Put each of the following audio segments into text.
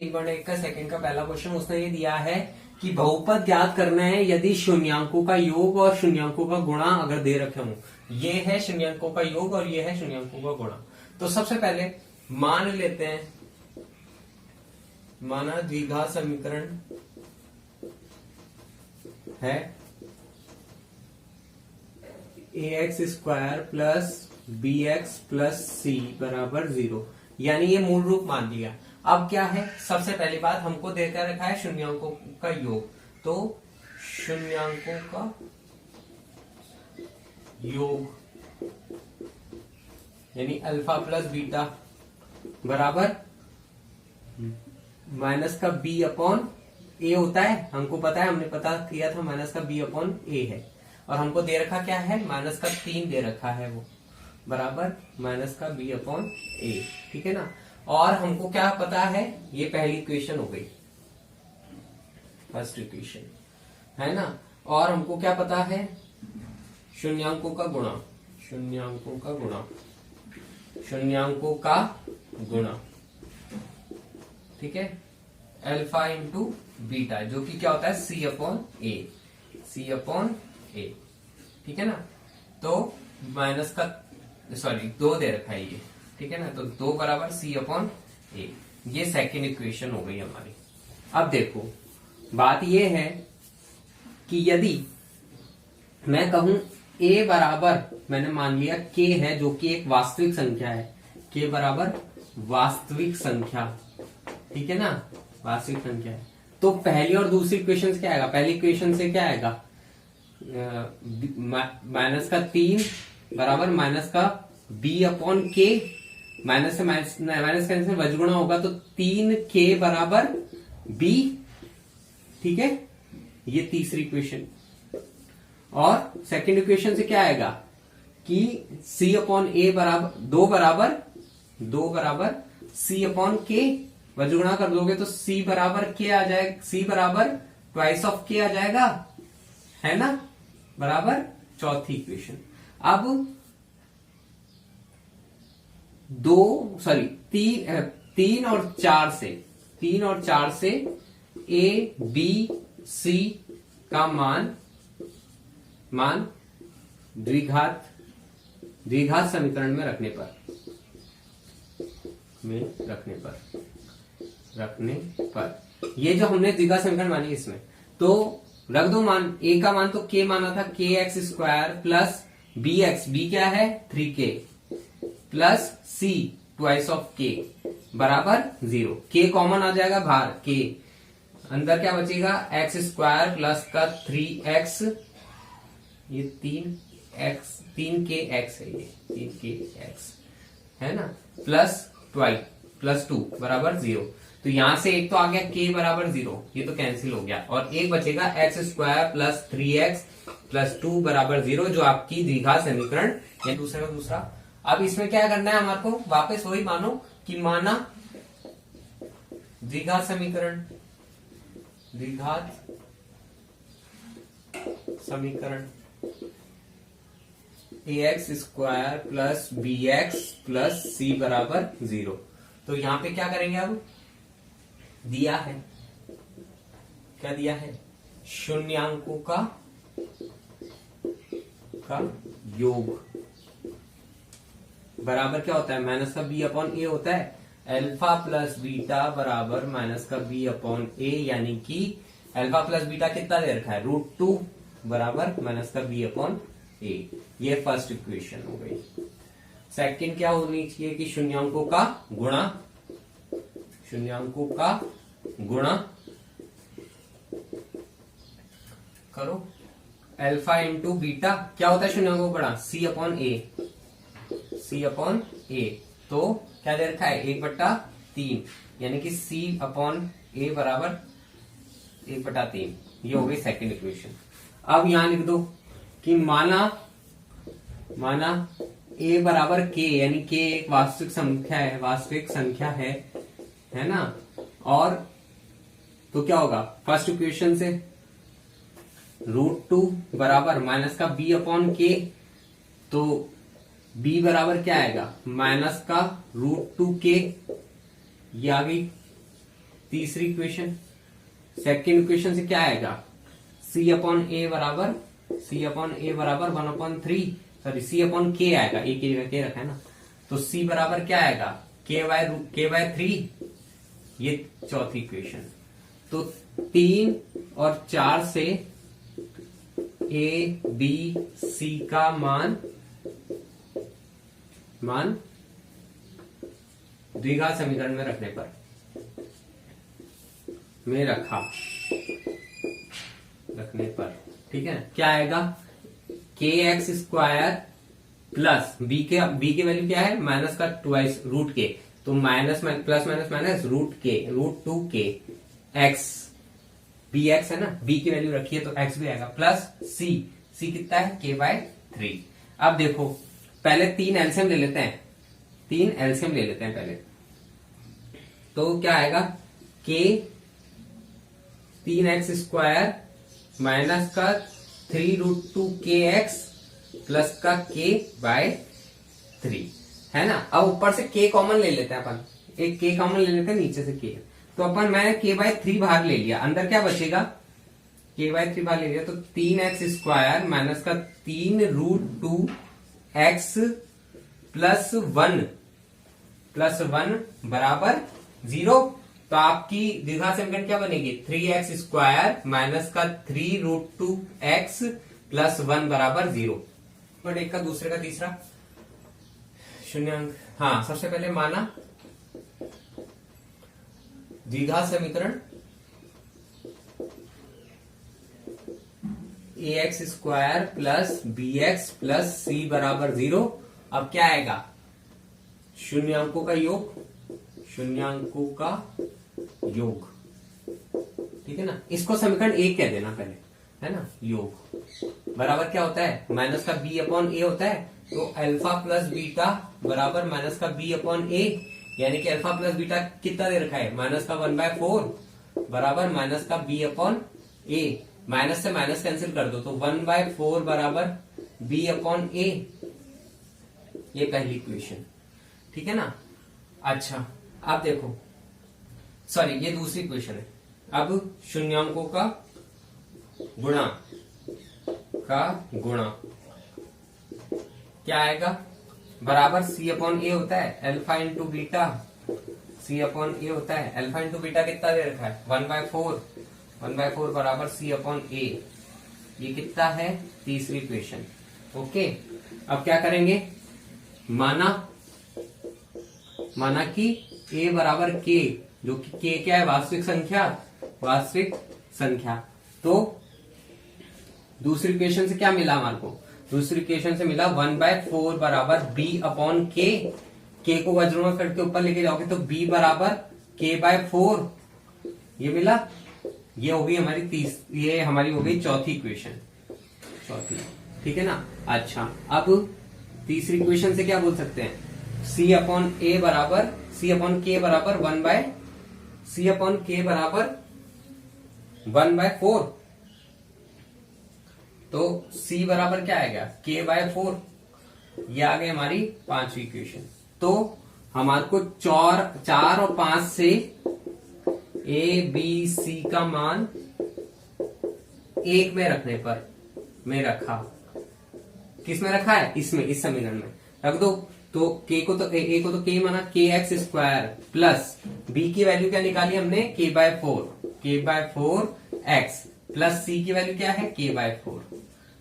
1 का सेकंड का पहला क्वेश्चन उसने ये दिया है कि बहुपद ज्ञात करना है यदि शून्यांकों का योग और शून्यांकों का गुणा अगर दे रखे हों। ये है शून्यांकों का योग और ये है शून्यांकों का गुणा। तो सबसे पहले मान लेते हैं, माना द्विघात समीकरण है ax² plus bx plus c बराबर 0, यानी ये मूल रूप मान लिया। अब क्या है, सबसे पहली बात हमको देकर रखा है शून्यांकों का योग, तो शून्यांकों का योग यानी अल्फा प्लस बीटा बराबर माइनस का b अपॉन ए होता है। हमको पता है, हमने पता किया था माइनस का b अपॉन ए है, और हमको दे रखा क्या है, माइनस का 3 दे रखा है, वो बराबर माइनस का b अपॉन ए, ठीक है ना। और हमको क्या पता है, ये पहली इक्वेशन हो गई, फर्स्ट इक्वेशन है ना। और हमको क्या पता है, शून्यांकों का गुणा, शून्यांकों का गुणा, शून्यांकों का गुणा, ठीक है, अल्फा इंटू बीटा, जो कि क्या होता है सी अपॉन ए, सी अपॉन ए, ठीक है ना। तो माइनस का सॉरी 2 दे रखा है ये, ठीक है ना। तो 2 बराबर सी अपॉन ए, ये सेकेंड इक्वेशन हो गई हमारी। अब देखो बात ये है कि यदि मैं कहूं a बराबर, मैंने मान लिया k है जो कि एक वास्तविक संख्या है, k बराबर वास्तविक संख्या, ठीक है ना, वास्तविक संख्या है। तो पहली और दूसरी इक्वेशन से क्या आएगा, पहली इक्वेशन से क्या आएगा, माइनस का 3 बराबर माइनस का b अपॉन के, माइनस से माइनस करने से वजगुणा होगा, तो 3k बराबर b, ठीक है, ये तीसरी इक्वेशन। और सेकंड इक्वेशन से क्या आएगा कि c अपॉन ए बराबर 2 बराबर c अपॉन के, वजगुणा कर दोगे तो c बराबर के आ जाएगा, c बराबर ट्वाइस ऑफ के आ जाएगा, है ना, बराबर चौथी इक्वेशन। अब 3 और 4 से a b c का मान द्विघात समीकरण में रखने पर ये जो हमने द्विघात समीकरण मानी इसमें, तो रख दो मान, a का मान तो k माना था, kx² प्लस bx, b क्या है 3k, plus c twice of k बराबर 0, k कॉमन आ जाएगा बाहर, k अंदर क्या बचेगा, x² प्लस का 3x, ये 3kx है, ये 3kx है ना, प्लस 2 बराबर 0। तो यहां से एक तो आ गया k बराबर 0, ये तो कैंसिल हो गया, और एक बचेगा x² प्लस 3x प्लस 2 बराबर 0, जो आपकी द्विघात समीकरण या दूसरा। अब इसमें क्या करना है हमारे को, वापस वही मानो कि माना द्विघात समीकरण ax² plus bx plus c बराबर 0। तो यहां पे क्या करेंगे, अब दिया है, क्या दिया है, शून्यांकों का योग बराबर क्या होता है, माइनस का b अपॉन ए होता है, अल्फा प्लस बीटा बराबर माइनस का b अपॉन ए, यानी कि अल्फा प्लस बीटा कितना दे रखा है, √2 बराबर माइनस का b अपॉन ए। ये फर्स्ट इक्वेशन हो गई। सेकंड क्या होनी चाहिए कि शून्यांकों का गुणा करो, अल्फा इंटू बीटा क्या होता है शून्यांकों का गुणा, c अपॉन ए, तो क्या दे रखा है 1/3, यानी कि c अपॉन ए बराबर 1/3, ये हो गई सेकंड इक्वेशन। अब यहां लिख दो कि माना a बराबर k, यानी k एक वास्तविक संख्या है ना। और तो क्या होगा, फर्स्ट इक्वेशन से √2 बराबर माइनस का b अपॉन के, तो b बराबर क्या आएगा, माइनस का √2k, ये आ गई तीसरी इक्वेशन, सेकेंड इक्वेशन से क्या आएगा, c अपॉन ए बराबर 1/3, सॉरी c अपॉन के आएगा, ए की जगह के रखा है ना, तो c बराबर क्या आएगा, k बाय 3, ये चौथी इक्वेशन। तो 3 और 4 से a b c का मान द्विघात समीकरण में रखने पर ठीक है, क्या आएगा, के एक्स स्क्वायर प्लस बी की वैल्यू क्या है, माइनस का ट्वाइस रूट के, तो माइनस प्लस माइनस रूट 2 के एक्स, बी एक्स है ना, बी की वैल्यू रखी है तो एक्स भी आएगा, प्लस सी कितना है, के बाय 3। अब देखो पहले 3 एलसीएम ले लेते हैं पहले, तो क्या आएगा, के 3x स्क्वायर माइनस का 3√2 के एक्स प्लस का k बाय 3 है ना। अब ऊपर से k कॉमन ले लेते हैं अपन, एक k कॉमन ले लेते हैं नीचे से k, तो अपन मैंने k बाय 3 बाहर ले लिया, अंदर क्या बचेगा, k बाय 3 बाहर ले लिया, तो 3x स्क्वायर माइनस का 3√2 x प्लस 1 बराबर 0। तो आपकी द्विघात समीकरण क्या बनेगी, 3x स्क्वायर माइनस का 3√2 x प्लस 1 बराबर 0। बट एक का दूसरे का तीसरा शून्यांक, हाँ सबसे पहले माना द्विघात समीकरण ax square plus bx plus c बराबर 0। अब क्या आएगा, शून्यांकों का योग, ठीक है ना, इसको समीकरण 1 कह देना पहले, है ना, योग बराबर क्या होता है, माइनस का b अपॉन ए होता है, तो अल्फा प्लस बीटा बराबर माइनस का b अपॉन ए, यानी कि अल्फा प्लस बीटा कितना दे रखा है, माइनस का 1/4 बराबर माइनस का b अपॉन ए, माइनस से माइनस कैंसिल कर दो, तो 1/4 बराबर b अपॉन ए, ये पहली इक्वेशन, ठीक है ना। अच्छा अब देखो, सॉरी ये दूसरी इक्वेशन है। अब शून्यांकों का गुणा क्या आएगा, बराबर c अपॉन ए होता है alpha into beta, c upon A होता है अल्फा इंटू बीटा, कितना दे रखा है 1/4 बराबर c अपॉन ए, ये कितना है, तीसरी इक्वेशन। ओके, अब क्या करेंगे, माना कि a बराबर k, जो कि k क्या है, वास्तविक संख्या। तो दूसरी इक्वेशन से क्या मिला हमारे को, दूसरी इक्वेशन से मिला 1/4 बराबर b अपॉन k को वज्रों में करके ऊपर लेके जाओगे तो b बराबर k/4, ये मिला, ये होगी हमारी हो गई चौथी इक्वेशन, ठीक है ना। अच्छा अब तीसरी इक्वेशन से क्या बोल सकते हैं, c अपॉन k बराबर 1/4, तो c बराबर क्या आएगा, k/4, ये आ गई हमारी पांचवी इक्वेशन। तो हमारे को 4 और 5 से a b c का मान 1 में रखने पर मैं रखा, किस में रखा है, इसमें, इस समीकरण में रख दो। तो a को तो k माना kx स्क्वायर प्लस b की वैल्यू क्या निकाली हमने, k/4 x प्लस c की वैल्यू क्या है, k/4,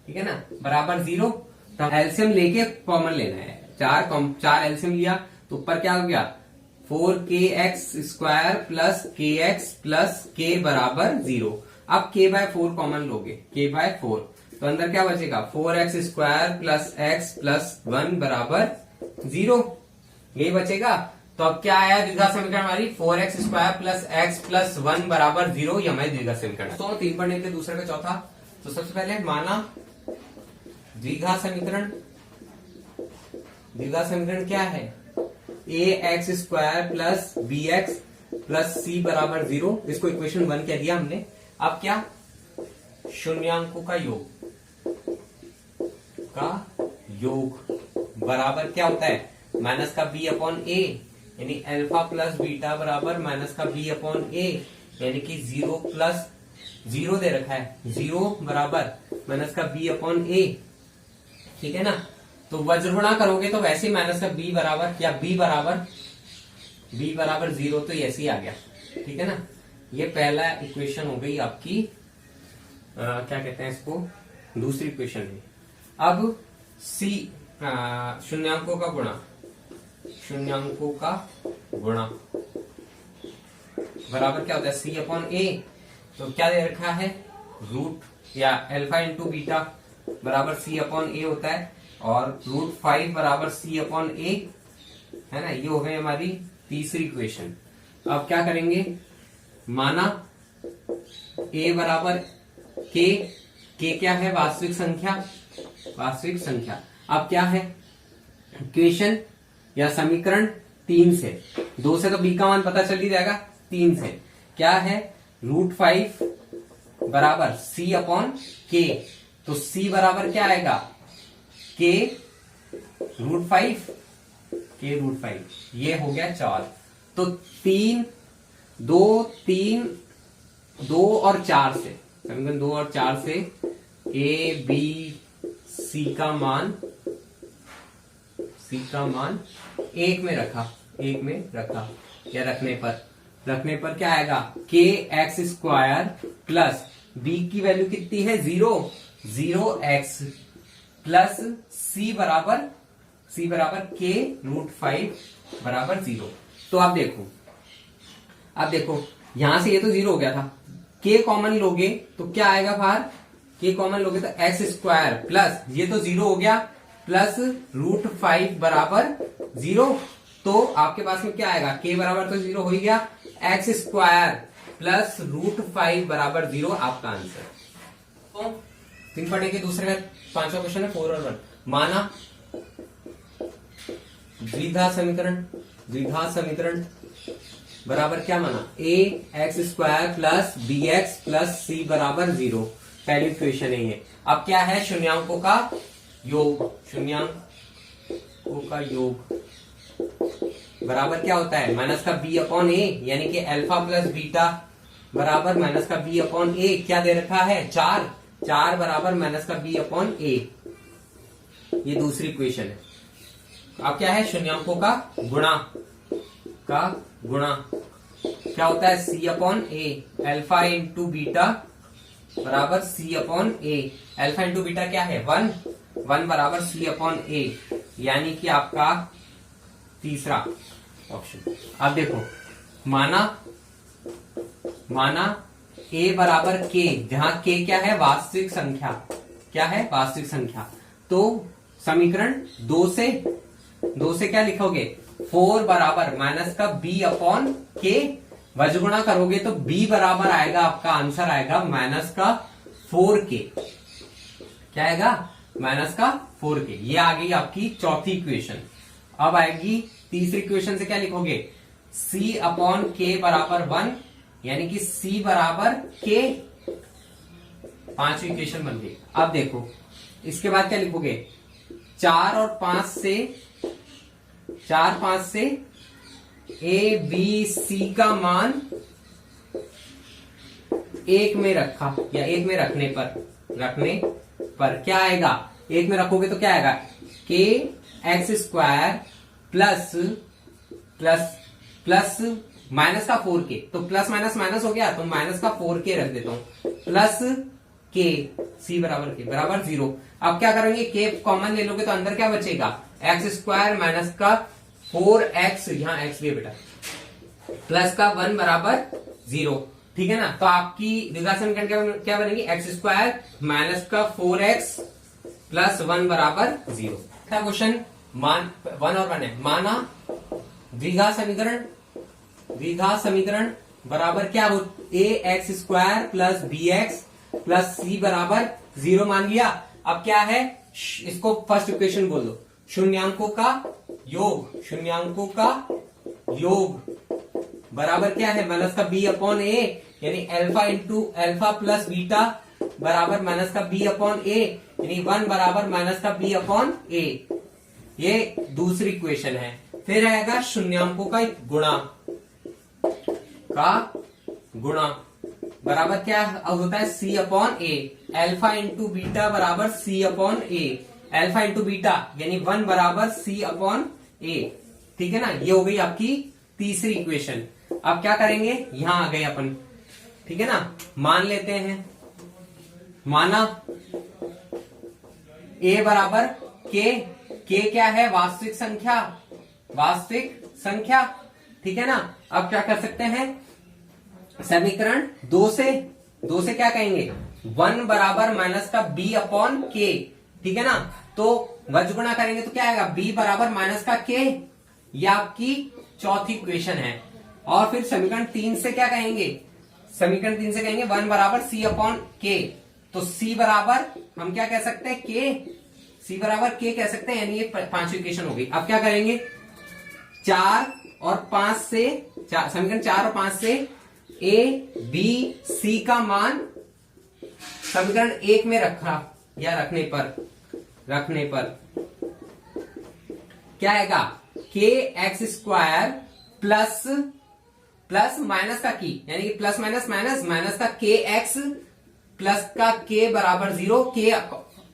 ठीक है ना, बराबर 0। तो एलसीएम लेके कॉमन लेना है, 4 एलसीएम लिया तो ऊपर क्या हो गया, 4kx square plus kx plus k बराबर 0। अब k/4 कॉमन लोगे, k/4, तो अंदर क्या बचेगा, 4x square plus x plus 1 बराबर 0, यही बचेगा। तो अब क्या आया द्विघात समीकरण हमारी, 4x square plus x plus 1 बराबर 0, ये हमारी द्विघात समीकरण। तो 3 पढ़ने के दूसरे का चौथा, तो सबसे पहले माना द्विघात समीकरण क्या है, ax square plus bx plus c बराबर 0, इसको इक्वेशन 1 कह दिया हमने। अब क्या, शून्यांकों का योग बराबर क्या होता है, माइनस का b अपॉन ए, यानी अल्फा प्लस बीटा बराबर माइनस का बी अपॉन ए, यानी कि 0 प्लस 0 दे रखा है, 0 बराबर माइनस का बी अपॉन ए, ठीक है ना। तो वज्रगुणा करोगे तो वैसे ही माइनस का बी बराबर या बी बराबर 0, तो ऐसे ही आ गया, ठीक है ना। ये पहला इक्वेशन हो गई आपकी, क्या कहते हैं इसको, दूसरी इक्वेशन है। अब सी शून्यांकों का गुणा बराबर क्या होता है, सी अपॉन ए। तो क्या दे रखा है, रूट या अल्फा इंटू बीटा बराबर सी अपॉन ए होता है, और √5 बराबर सी अपॉन ए, है ना। ये हो गई हमारी तीसरी इक्वेशन। अब क्या करेंगे, माना ए बराबर के क्या है, वास्तविक संख्या। अब क्या है, इक्वेशन या समीकरण 3 से, 2 से तो बी का मान पता चल ही जाएगा, 3 से क्या है, √5 बराबर सी अपॉन के। तो सी बराबर क्या आएगा, के √5, ये हो गया 4। तो 3, 2 और 4 से, समीकरण 2 और 4 से ए बी सी का मान 1 में रखा, या रखने पर क्या आएगा, के एक्स स्क्वायर प्लस बी की वैल्यू कितनी है, 0 एक्स प्लस सी बराबर के √5 बराबर 0। तो आप देखो यहां से ये तो 0 हो गया था, के कॉमन लोगे तो क्या आएगा बाहर, के कॉमन लोगे तो एक्स स्क्वायर प्लस ये तो 0 हो गया, प्लस √5 बराबर 0। तो आपके पास में क्या आएगा, के बराबर तो 0 हो ही गया, एक्स स्क्वायर प्लस √5 बराबर 0 आपका आंसर। तो तीन पढ़ने के दूसरे का 5वां क्वेश्चन है 4 और 1। माना द्विघात समीकरण बराबर क्या माना, A X square plus B X plus C बराबर 0, पहली इक्वेशन है ये। अब क्या है, शून्यांकों का योग बराबर क्या होता है, माइनस का बी अपॉन ए, यानी कि अल्फा प्लस बीटा बराबर माइनस का बी अपॉन ए। क्या दे रखा है, 4 बराबर माइनस का बी अपॉन ए, ये दूसरी इक्वेशन है। अब क्या है, शून्यांकों का गुणा क्या होता है, सी अपॉन ए, अल्फा इंटू बीटा बराबर सी अपॉन ए। अल्फा इंटू बीटा क्या है, 1 बराबर सी अपॉन ए, यानी कि आपका तीसरा ऑप्शन। अब देखो, माना ए बराबर के, जहां के क्या है, वास्तविक संख्या। तो समीकरण 2 से क्या लिखोगे, 4 बराबर माइनस का बी अपॉन के, वज्रगुणा करोगे तो बी बराबर आएगा, आपका आंसर आएगा माइनस का 4k। क्या आएगा, माइनस का 4k। ये आ गई आपकी चौथी इक्वेशन। अब आएगी तीसरी इक्वेशन से, क्या लिखोगे, c अपॉन के बराबर 1, यानी कि c बराबर k। पांचवी इक्वेशन बन गई। अब देखो इसके बाद क्या लिखोगे, 4 और 5 से ए बी सी का मान 1 में रखा, या 1 में रखने पर क्या आएगा, 1 में रखोगे तो क्या आएगा, के एक्स स्क्वायर प्लस माइनस का 4k। तो प्लस माइनस हो गया, तो माइनस का 4k रख देता हूं, प्लस के सी बराबर के बराबर 0। अब क्या करेंगे, के कॉमन ले लोगे तो अंदर क्या बचेगा, एक्स स्क्वायर माइनस का 4x, यहां x लिया बेटा, प्लस का 1 बराबर 0, ठीक है ना। तो आपकी द्विघात समीकरण क्या बनेगी, एक्स स्क्वायर माइनस का 4x प्लस 1 बराबर 0। क्वेश्चन 1 और 1 है। माना द्विघात समीकरण बराबर क्या हो, A X square plus B X plus C बराबर 0 मान लिया। अब क्या है, इसको फर्स्ट इक्वेशन बोल दो, शून्यांकों का योग बराबर क्या है, माइनस का बी अपॉन ए, यानी अल्फा प्लस बीटा बराबर माइनस का बी अपॉन ए, यानी 1 बराबर माइनस का बी अपॉन ए। ये दूसरी इक्वेशन है। फिर आएगा शून्यांकों का गुणा बराबर क्या होता है C अपॉन ए, अल्फा इंटू बीटा बराबर C अपॉन ए, अल्फा इंटू बीटा यानी 1 बराबर C अपॉन ए। ठीक है ना, ये हो गई आपकी तीसरी इक्वेशन। अब क्या करेंगे, यहां आ गए अपन, ठीक है ना, मान लेते हैं, माना a बराबर k क्या है, वास्तविक संख्या, ठीक है ना। अब क्या कर सकते हैं, समीकरण दो से क्या कहेंगे, 1 बराबर माइनस का b अपॉन k, ठीक है ना। तो वज्र गुणा करेंगे तो क्या आएगा, b बराबर माइनस का k, ये आपकी चौथी इक्वेशन है। और फिर समीकरण 3 से क्या कहेंगे, समीकरण 3 से कहेंगे 1 बराबर c अपॉन k, तो c बराबर हम क्या कह सकते हैं, c बराबर k कह सकते हैं, यानी ये पांचवी इक्वेशन हो गई। अब क्या करेंगे, 4 और 5 से, समीकरण 4 और 5 से a b c का मान समीकरण 1 में रखा या रखने पर क्या आएगा, k x square plus minus का की, यानी कि प्लस माइनस का k एक्स प्लस का k बराबर 0, k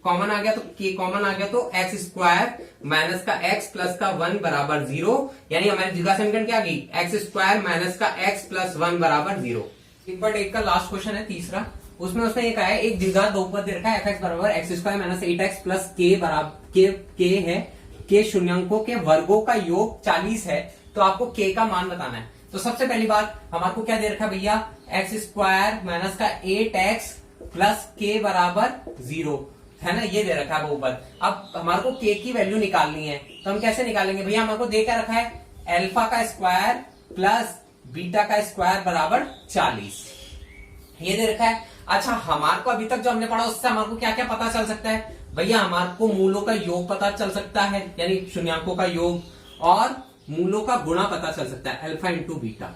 कॉमन आ गया तो k कॉमन आ गया तो एक्स स्क्वायर माइनस का x प्लस का 1 बराबर 0, यानी हमारी द्विघात समीकरण क्या आ गई, एक्स स्क्वायर माइनस का x प्लस 1 बराबर 0। 1/8 का लास्ट क्वेश्चन है तीसरा, उसमें उसने ये कहा है एक द्विघात बहुपद दे रखा है fx बराबर x square minus 8x plus k बराबर k है, k शून्यांकों के वर्गों का योग 40 है, तो आपको k का मान बताना है। तो सबसे पहली बात हमारे को क्या दे रखा है भैया, एक्स स्क्वायर माइनस का 8x प्लस k बराबर 0 है ना, ये दे रखा है बहुपद। अब हमारे को k की वैल्यू निकालनी है, तो हम कैसे निकालेंगे भैया, हमारे को दे क्या रखा है, अल्फा का स्क्वायर प्लस बीटा का स्क्वायर बराबर 40, ये दे रखा है। अच्छा, हमारे को अभी तक जो हमने पढ़ा उससे हमारे को क्या क्या पता चल सकता है भैया, हमारे को मूलों का योग पता चल सकता है, यानी शून्यांकों का योग, और मूलों का गुणा पता चल सकता है, अल्फा इंटू बीटा।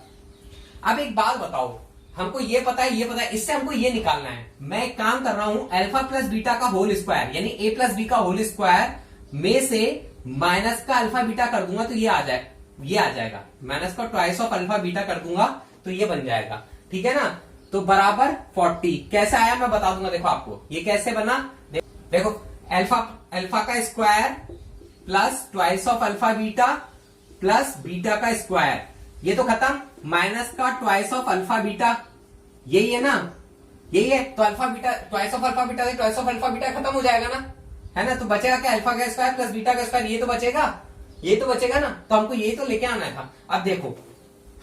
अब एक बात बताओ, हमको ये पता है, इससे हमको ये निकालना है। मैं एक काम कर रहा हूं, अल्फा प्लस बीटा का होल स्क्वायर यानी a प्लस बी का होल स्क्वायर में से माइनस का अल्फा बीटा कर दूंगा तो ये आ जाएगा, माइनस का ट्वाइस ऑफ अल्फा बीटा कर दूंगा तो ये बन जाएगा, ठीक है ना। तो बराबर 40 कैसे आया मैं बता दूंगा, देखो आपको ये कैसे बना, देखो अल्फा का square plus twice of alpha beta plus beta का स्क्वायर, ये तो खत्म, माइनस का ट्वाइस ऑफ अल्फा बीटा, यही है ना, यही है, तो alpha beta twice of alpha beta से ट्वाइस ऑफ अल्फा बीटा खत्म हो जाएगा ना, है ना। तो बचेगा क्या, अल्फा का स्क्वायर प्लस बीटा का स्क्वायर, ये तो बचेगा ना, तो हमको यही तो लेके आना था। अब देखो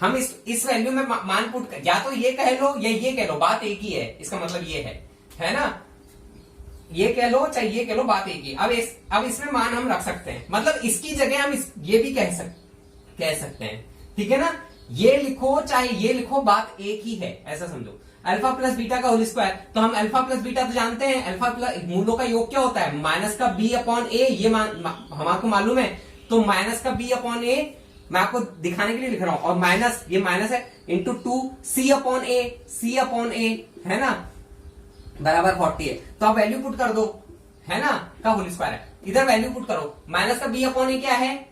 हम इस वैल्यू में मान पुट, या तो ये कह लो या ये कह लो, बात एक ही है, इसका मतलब ये है ना, ये कह लो चाहे ये कह लो, बात एक ही। अब इसमें मान हम रख सकते हैं, मतलब इसकी जगह हम ये भी कह सकते हैं, ठीक है ना। ये लिखो चाहे ये लिखो, बात एक ही है, ऐसा समझो। अल्फा प्लस बीटा का होल स्क्वायर, तो हम अल्फा प्लस बीटा तो जानते हैं, अल्फा प्लस मूलों का योग क्या होता है, माइनस का b अपॉन ए, ये हमारे को मालूम है, तो माइनस का b अपॉन ए मैं आपको दिखाने के लिए लिख रहा हूं, और माइनस ये माइनस है इंटू 2 c अपॉन ए है ना, बराबर 40 है। तो आप वैल्यू पुट कर दो, है ना, का होल स्क्वायर है, इधर वैल्यू पुट करो, माइनस का b अपॉन ए क्या है,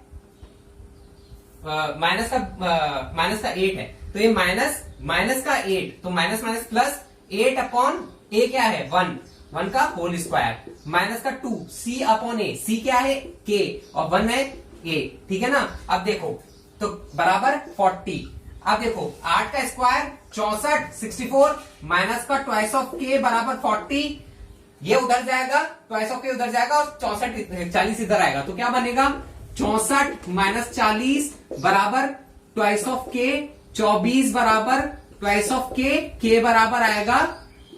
माइनस का 8 है, तो ये माइनस का 8, तो माइनस प्लस 8 अपॉन ए क्या है, 1 का होल स्क्वायर, माइनस का 2 c अपॉन ए, c क्या है k और 1 है a, ठीक है ना। अब देखो तो बराबर 40, अब देखो 8 का स्क्वायर 64 64 माइनस का ट्वाइस ऑफ k बराबर 40, ये उधर जाएगा, ट्वाइस ऑफ k उधर जाएगा और 40 इधर आएगा, तो क्या बनेगा 64 माइनस 40 बराबर ट्वाइस ऑफ k, 24 बराबर ट्वाइस ऑफ k बराबर आएगा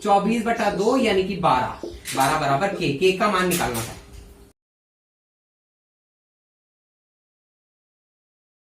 24/2 यानी कि 12 बराबर k का मान निकालना था।